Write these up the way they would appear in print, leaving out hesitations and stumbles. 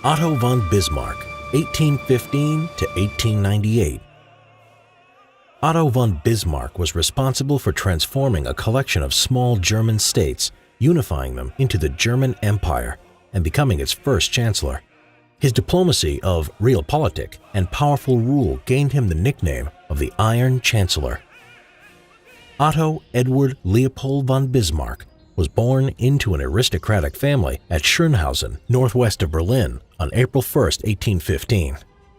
Otto von Bismarck, 1815 to 1898. Otto von Bismarck was responsible for transforming a collection of small German states, unifying them into the German Empire, and becoming its first chancellor. His diplomacy of realpolitik and powerful rule gained him the nickname of the Iron Chancellor. Otto Edward Leopold von Bismarck was born into an aristocratic family at Schönhausen, northwest of Berlin, on April 1, 1815.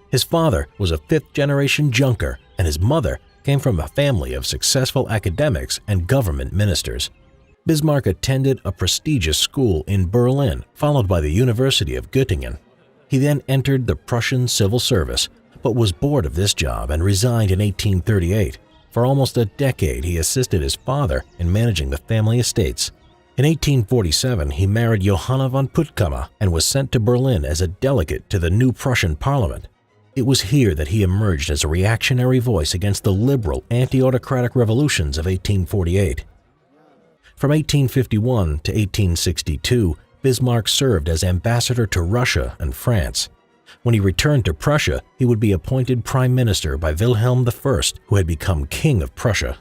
His father was a fifth-generation Junker, and his mother came from a family of successful academics and government ministers. Bismarck attended a prestigious school in Berlin, followed by the University of Göttingen. He then entered the Prussian civil service, but was bored of this job and resigned in 1838. For almost a decade, he assisted his father in managing the family estates. In 1847, he married Johanna von Puttkamer and was sent to Berlin as a delegate to the new Prussian parliament. It was here that he emerged as a reactionary voice against the liberal, anti-autocratic revolutions of 1848. From 1851 to 1862, Bismarck served as ambassador to Russia and France. When he returned to Prussia, he would be appointed prime minister by Wilhelm I, who had become king of Prussia.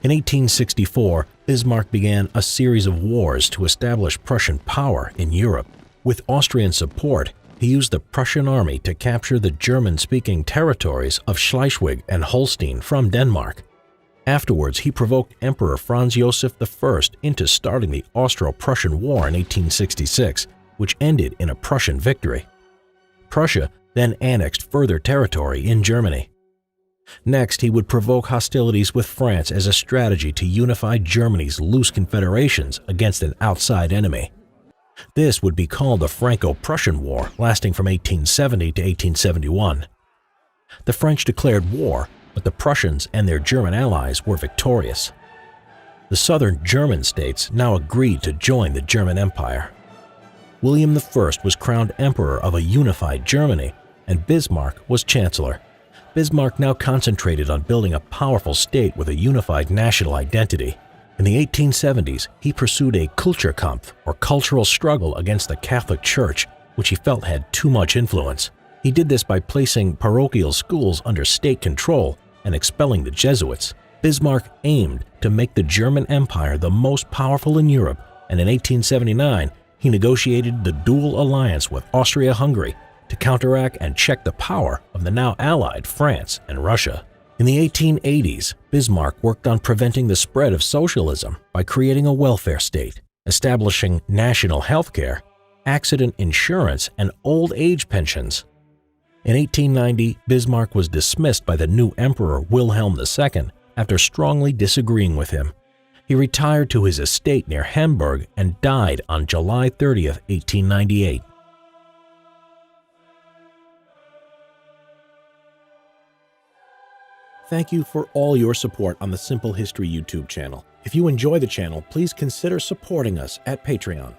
In 1864, Bismarck began a series of wars to establish Prussian power in Europe. With Austrian support, he used the Prussian army to capture the German-speaking territories of Schleswig and Holstein from Denmark. Afterwards, he provoked Emperor Franz Joseph I into starting the Austro-Prussian War in 1866, which ended in a Prussian victory. Prussia then annexed further territory in Germany. Next, he would provoke hostilities with France as a strategy to unify Germany's loose confederations against an outside enemy. This would be called the Franco-Prussian War, lasting from 1870 to 1871. The French declared war, but the Prussians and their German allies were victorious. The southern German states now agreed to join the German Empire. William I was crowned emperor of a unified Germany, and Bismarck was chancellor. Bismarck now concentrated on building a powerful state with a unified national identity. In the 1870s, he pursued a Kulturkampf, or cultural struggle against the Catholic Church, which he felt had too much influence. He did this by placing parochial schools under state control and expelling the Jesuits. Bismarck aimed to make the German Empire the most powerful in Europe, and in 1879, he negotiated the dual alliance with Austria-Hungary to counteract and check the power of the now allied France and Russia. In the 1880s, Bismarck worked on preventing the spread of socialism by creating a welfare state, establishing national health care, accident insurance, and old age pensions. In 1890, Bismarck was dismissed by the new Emperor Wilhelm II after strongly disagreeing with him. He retired to his estate near Hamburg and died on July 30, 1898. Thank you for all your support on the Simple History YouTube channel. If you enjoy the channel, please consider supporting us at Patreon.